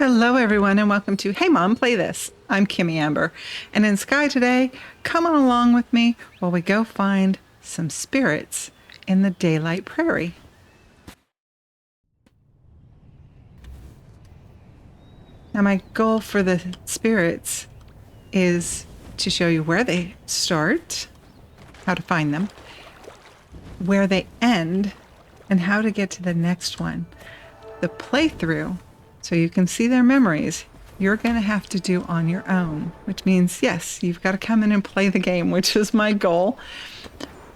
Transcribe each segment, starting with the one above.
Hello, everyone, and welcome to Hey Mom, Play This. I'm Kimmy Amber, and in Sky today, come on along with me while we go find some spirits in the Daylight Prairie. Now, my goal for the spirits is to show you where they start, how to find them, where they end, and how to get to the next one. The playthrough, so you can see their memories, you're going to have to do on your own, which means, yes, you've got to come in and play the game, which is my goal,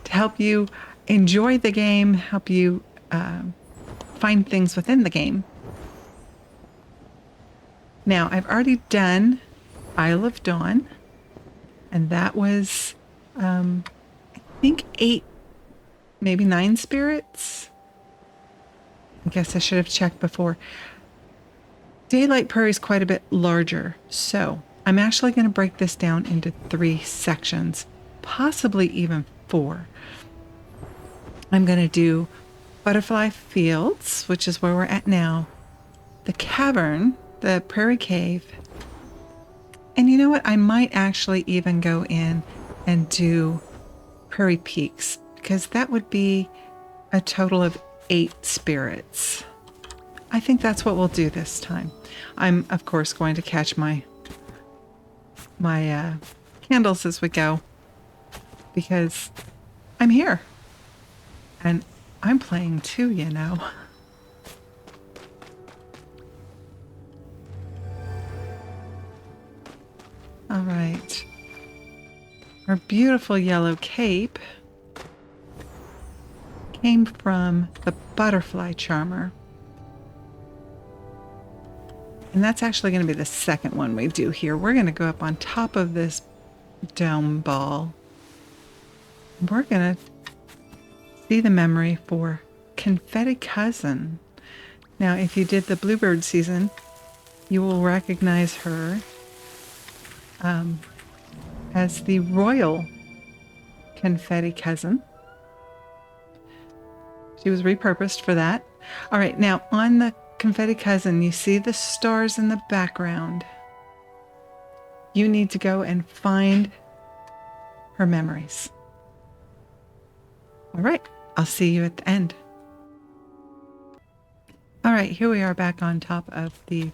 to help you enjoy the game, help you find things within the game. Now, I've already done Isle of Dawn, and that was, I think, 8, maybe 9 spirits. I guess I should have checked before. Daylight Prairie is quite a bit larger, so I'm actually going to break this down into 3 sections, possibly even 4. I'm going to do Butterfly Fields, which is where we're at now, the cavern, the Prairie Cave, and you know what? I might actually even go in and do Prairie Peaks, because that would be a total of 8 spirits. I think that's what we'll do this time. I'm, of course, going to catch my candles as we go, because I'm here. And I'm playing too, you know. All right. Our beautiful yellow cape came from the butterfly charmer. And that's actually going to be the second one we do here. We're going to go up on top of this dome ball. We're going to see the memory for Confetti Cousin. Now, if you did the Bluebird season, you will recognize her as the Royal Confetti Cousin. She was repurposed for that. All right, now on the Confetti Cousin, you see the stars in the background. You need to go and find her memories. All right, I'll see you at the end. All right, here we are back on top of the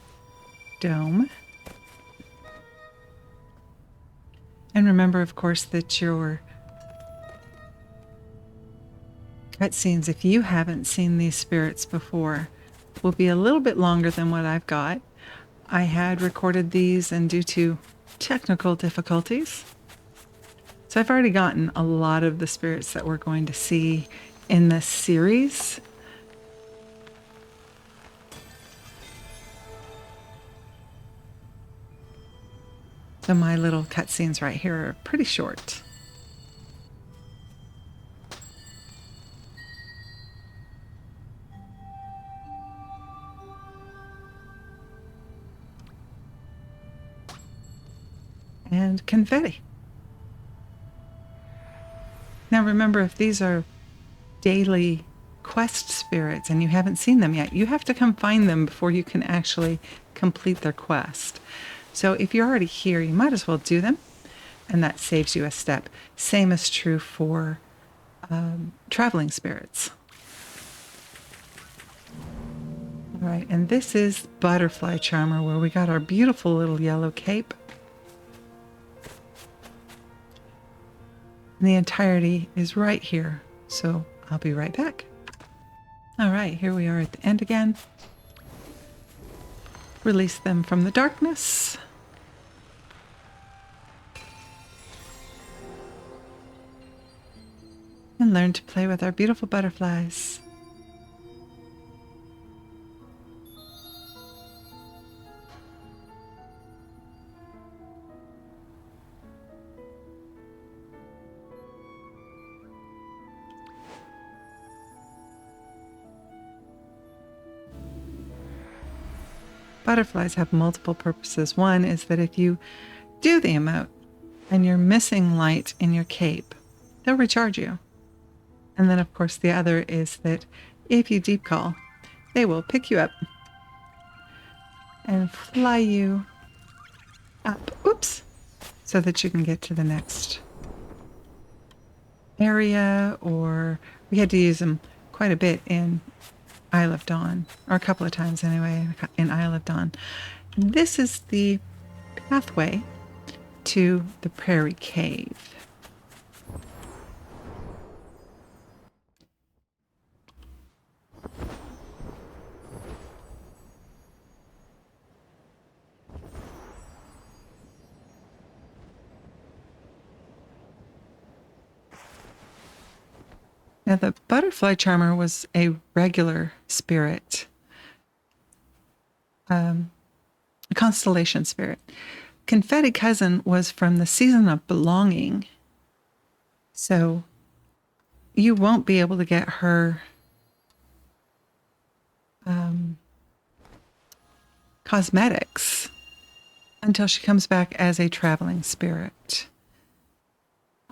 dome. And remember, of course, that your cutscenes, if you haven't seen these spirits before, will be a little bit longer than what I've got. I had recorded these, and due to technical difficulties, so I've already gotten a lot of the spirits that we're going to see in this series. So my little cutscenes right here are pretty short. And confetti. Now remember, if these are daily quest spirits and you haven't seen them yet, you have to come find them before you can actually complete their quest. So if you're already here, you might as well do them, and that saves you a step. Same is true for traveling spirits. All right, and this is Butterfly Charmer, where we got our beautiful little yellow cape. And the entirety is right here, so I'll be right back. All right, here we are at the end again. Release them from the darkness. And learn to play with our beautiful butterflies. Butterflies have multiple purposes. One is that if you do the emote and you're missing light in your cape, they'll recharge you. And then, of course, the other is that if you deep call, they will pick you up and fly you up. Oops. So that you can get to the next area, or we had to use them quite a bit in Isle of Dawn, or a couple of times anyway, in Isle of Dawn. This is the pathway to the Prairie Cave. Now, the butterfly charmer was a regular spirit, a constellation spirit. Confetti Cousin was from the season of belonging. So you won't be able to get her cosmetics until she comes back as a traveling spirit.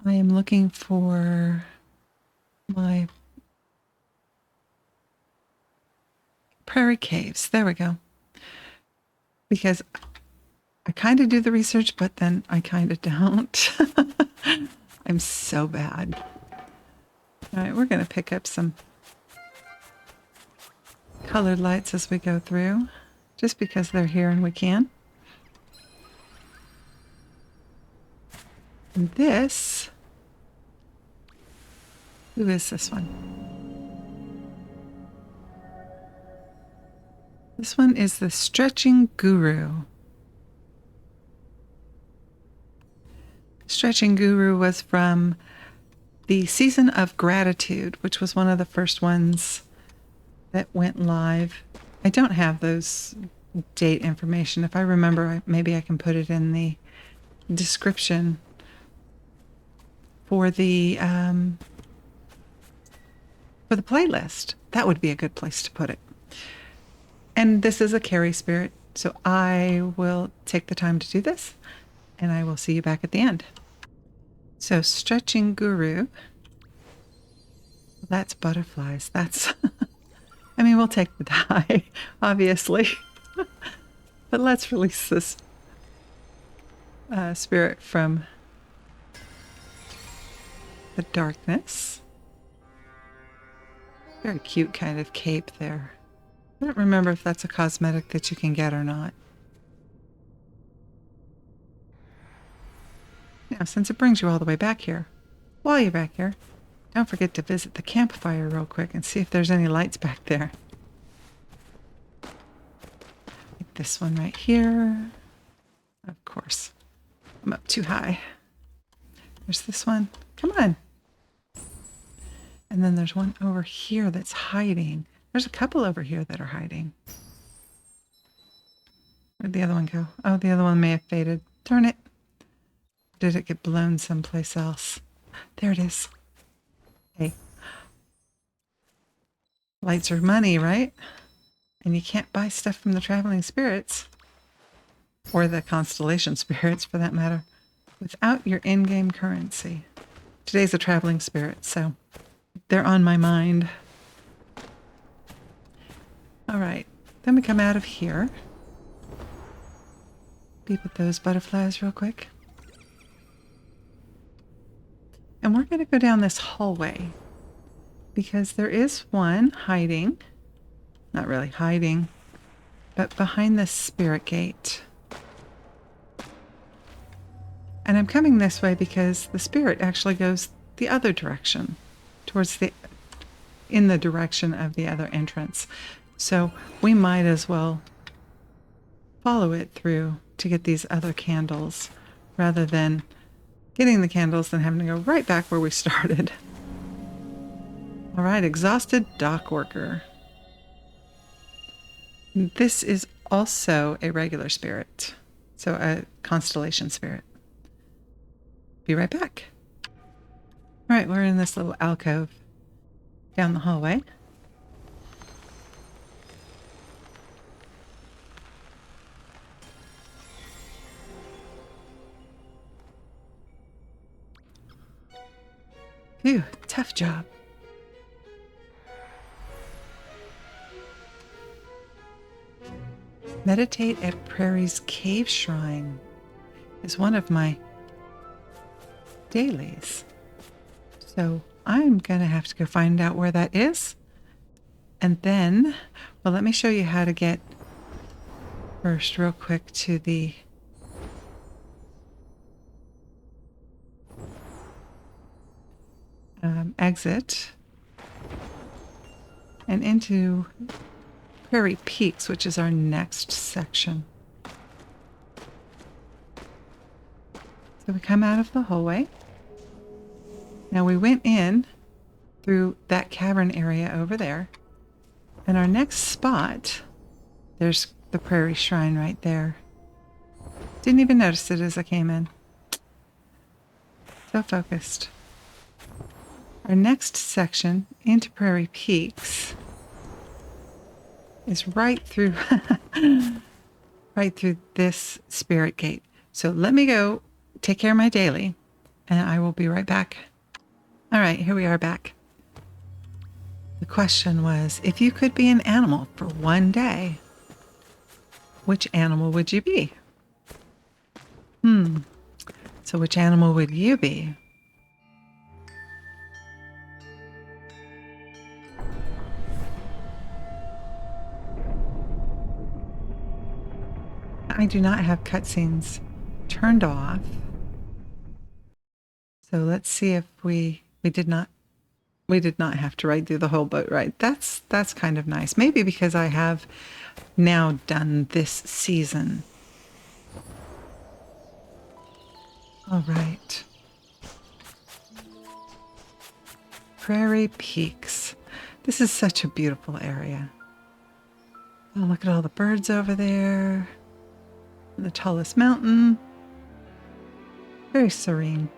I am looking for my Prairie Caves. There we go. Because I kind of do the research, but then I kind of don't. I'm so bad. All right, we're going to pick up some colored lights as we go through, just because they're here and we can. And this, who is this one? This one is the Stretching Guru. Stretching Guru was from the Season of Gratitude, which was one of the first ones that went live. I don't have those date information. If I remember, maybe I can put it in the description for the playlist. That would be a good place to put it. And this is a carry spirit, so I will take the time to do this, and I will see you back at the end. So, Stretching Guru. That's butterflies. That's, I mean, we'll take the die, obviously. But let's release this spirit from the darkness. Very cute kind of cape there. I don't remember if that's a cosmetic that you can get or not. Now, since it brings you all the way back here, while you're back here, don't forget to visit the campfire real quick and see if there's any lights back there. Like this one right here. Of course, I'm up too high. There's this one. Come on. And then there's one over here that's hiding. There's a couple over here that are hiding. Where'd the other one go? Oh, the other one may have faded. Darn it. Did it get blown someplace else? There it is. Hey. Lights are money, right? And you can't buy stuff from the traveling spirits, or the constellation spirits for that matter, without your in-game currency. Today's a traveling spirit, so they're on my mind. All right, then we come out of here. Beep with those butterflies real quick. And we're going to go down this hallway because there is one hiding. Not really hiding, but behind this spirit gate. And I'm coming this way because the spirit actually goes the other direction, in the direction of the other entrance. So we might as well follow it through to get these other candles rather than getting the candles and having to go right back where we started. All right, exhausted Dockworker. This is also a regular spirit, so a constellation spirit. Be right back. All right, we're in this little alcove down the hallway. Phew, tough job. Meditate at Prairie's Cave Shrine is one of my dailies. So I'm going to have to go find out where that is. And then, well, let me show you how to get first real quick to the exit and into Prairie Peaks, which is our next section. So we come out of the hallway. Now we went in through that cavern area over there. And our next spot, there's the Prairie Shrine right there. Didn't even notice it as I came in. So focused. Our next section into Prairie Peaks is right through right through this spirit gate. So let me go take care of my daily and I will be right back. All right, here we are back. The question was, if you could be an animal for one day, which animal would you be? So which animal would you be? I do not have cutscenes turned off. So let's see if we did not have to ride through the whole boat ride. That's kind of nice. Maybe because I have now done this season. All right. Prairie Peaks. This is such a beautiful area. Oh, look at all the birds over there. The tallest mountain. Very serene.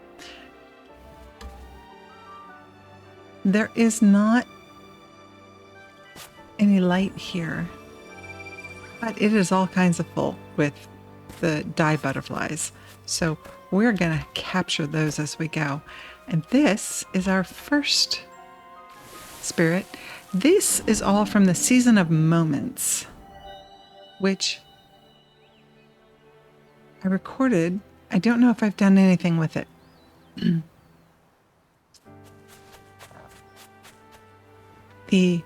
There is not any light here, but it is all kinds of full with the dye butterflies. So we're going to capture those as we go. And this is our first spirit. This is all from the Season of Moments, which I recorded. I don't know if I've done anything with it. The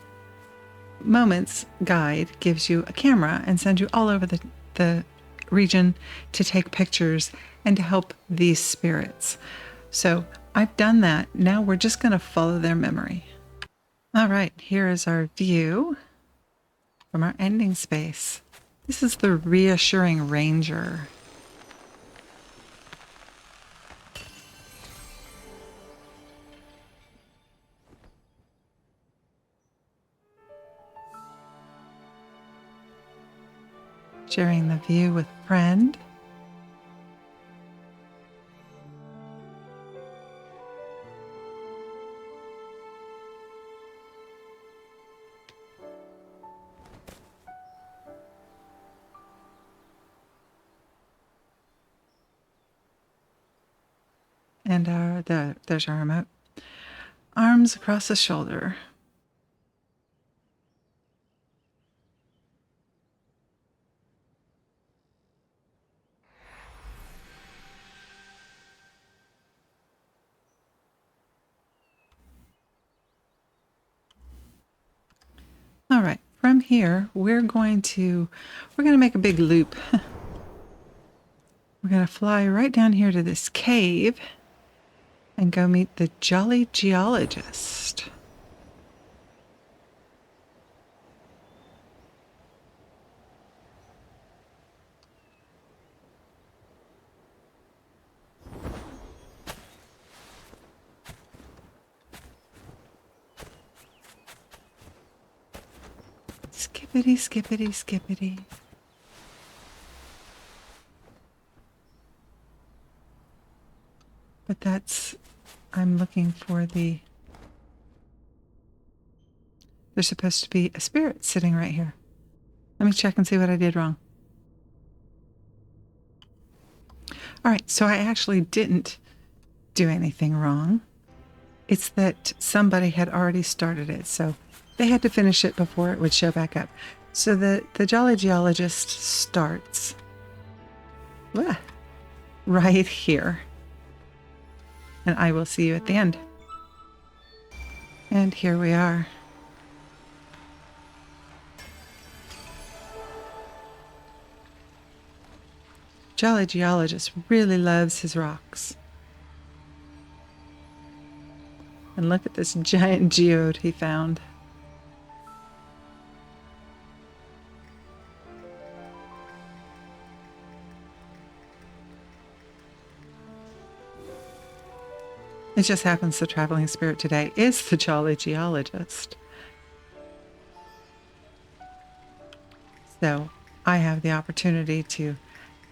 Moments guide gives you a camera and sends you all over the region to take pictures and to help these spirits. So I've done that. Now we're just going to follow their memory. All right, here is our view from our ending space. This is the Reassuring Ranger. Sharing the view with a friend. And there's our remote. Arms across the shoulder. All right, from here, we're going to make a big loop. We're going to fly right down here to this cave and go meet the Jolly Geologist. Skippity, skippity, skippity. But I'm looking for there's supposed to be a spirit sitting right here. Let me check and see what I did wrong. All right, so I actually didn't do anything wrong. It's that somebody had already started it, so they had to finish it before it would show back up. So the Jolly Geologist starts right here. And I will see you at the end. And here we are. Jolly Geologist really loves his rocks. And look at this giant geode he found. It just happens the traveling spirit today is the Jolly Geologist. So I have the opportunity to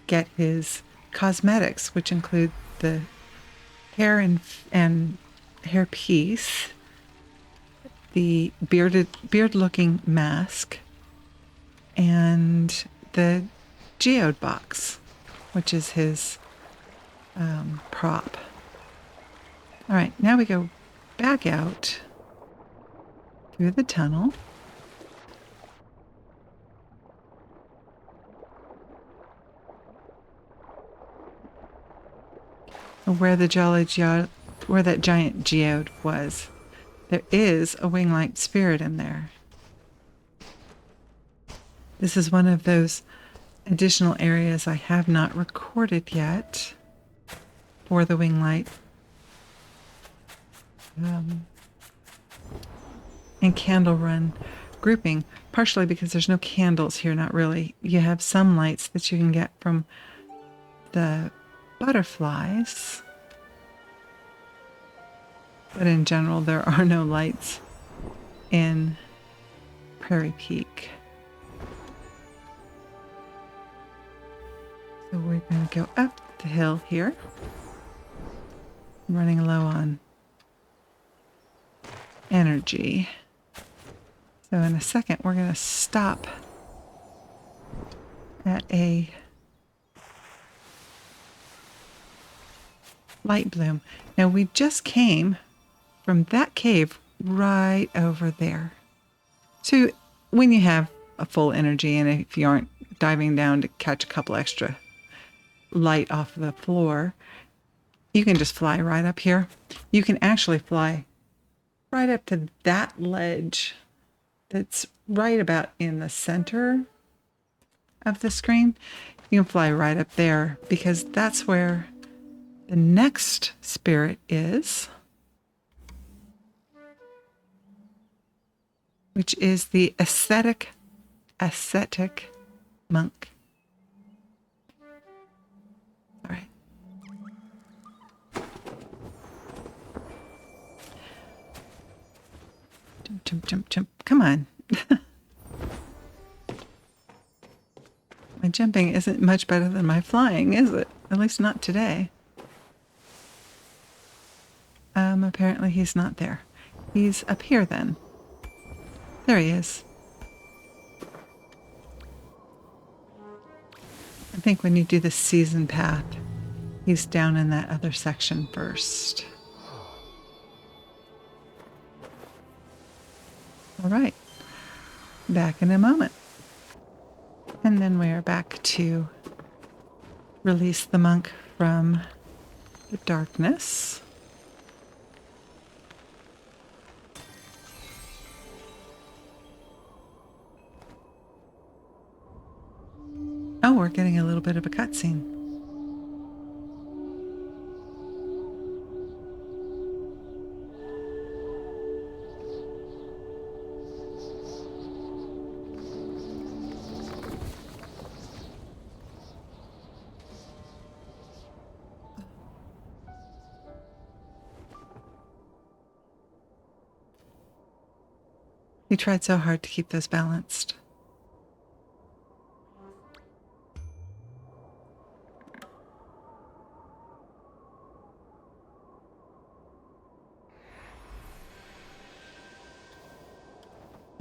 get his cosmetics, which include the hair and hair piece, the beard-looking mask, and the geode box, which is his prop. All right, now we go back out through the tunnel. Where that giant geode was, there is a wing-like spirit in there. This is one of those additional areas I have not recorded yet for the wing-light. And candle run grouping, partially because there's no candles here, not really. You have some lights that you can get from the butterflies, but in general there are no lights in Prairie Peak. So we're going to go up the hill here. I'm running low on energy. So in a second, we're going to stop at a light bloom. Now we just came from that cave right over there. So when you have a full energy and if you aren't diving down to catch a couple extra light off the floor, you can just fly right up here. You can actually fly right up to that ledge that's right about in the center of the screen. You can fly right up there because that's where the next spirit is, which is the Ascetic Monk. All right. Jump. Come on. My jumping isn't much better than my flying, is it? At least not today. Apparently he's not there. He's up here then. There he is. I think when you do the season path, he's down in that other section first. All right, back in a moment. And then we are back to release the monk from the darkness. Oh, we're getting a little bit of a cutscene. He tried so hard to keep those balanced.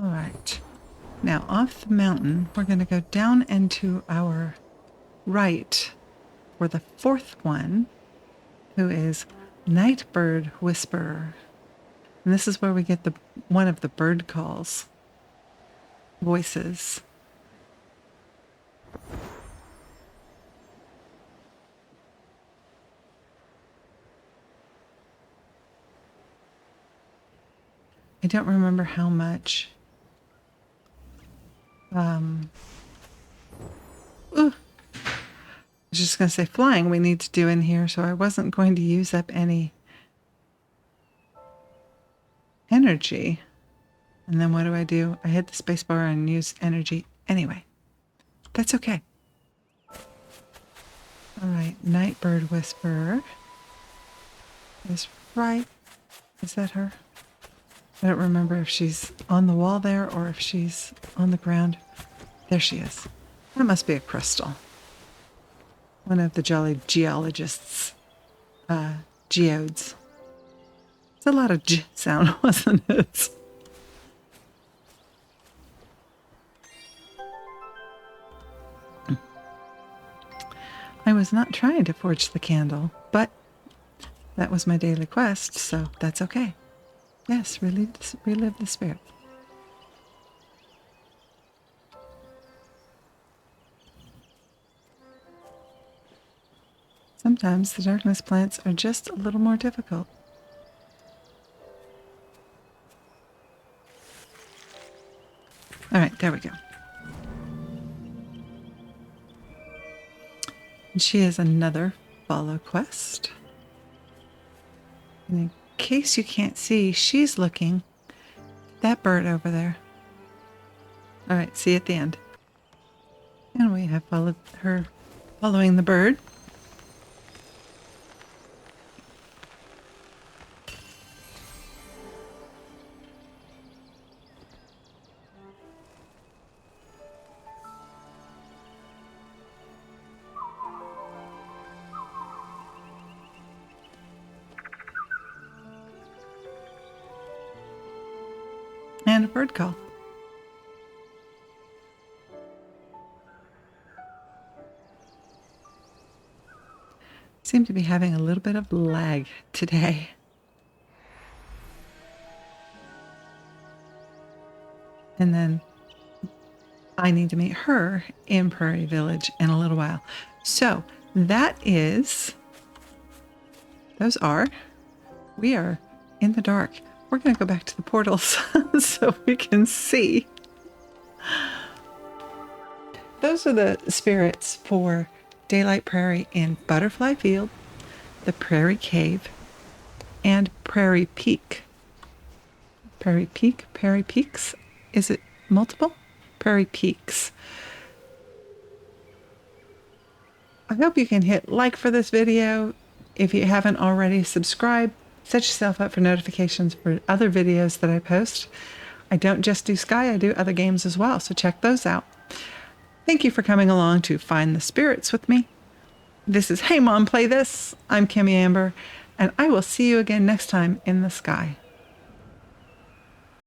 All right. Now off the mountain, we're going to go down and to our right for the fourth one, who is Nightbird Whisperer. And this is where we get one of the bird calls voices. I don't remember how much. I was just going to say flying we need to do in here, so I wasn't going to use up any energy. And then what do? I hit the space bar and use energy anyway. That's okay. All right, Nightbird Whisperer is right. Is that her? I don't remember if she's on the wall there or if she's on the ground. There she is. That must be a crystal. One of the jolly geologists' geodes. It's a lot of J sound, wasn't it? I was not trying to forge the candle, but that was my daily quest, so that's okay. Yes, relive the spirit. Sometimes the darkness plants are just a little more difficult. All right, there we go. And she has another follow quest. And in case you can't see, she's looking at that bird over there. All right, see you at the end. And we have followed her, following the bird. And a bird call. Seem to be having a little bit of lag today. And then I need to meet her in Prairie Village in a little while. So that is, we are in the dark. We're going to go back to the portals so we can see. Those are the spirits for Daylight Prairie in Butterfly Field, the Prairie Cave, and Prairie Peak. Prairie Peaks? Is it multiple? Prairie Peaks. I hope you can hit like for this video. If you haven't already, subscribe. Set yourself up for notifications for other videos that I post. I don't just do Sky, I do other games as well, so check those out. Thank you for coming along to Find the Spirits with me. This is Hey Mom, Play This. I'm Kimmy Amber, and I will see you again next time in the sky.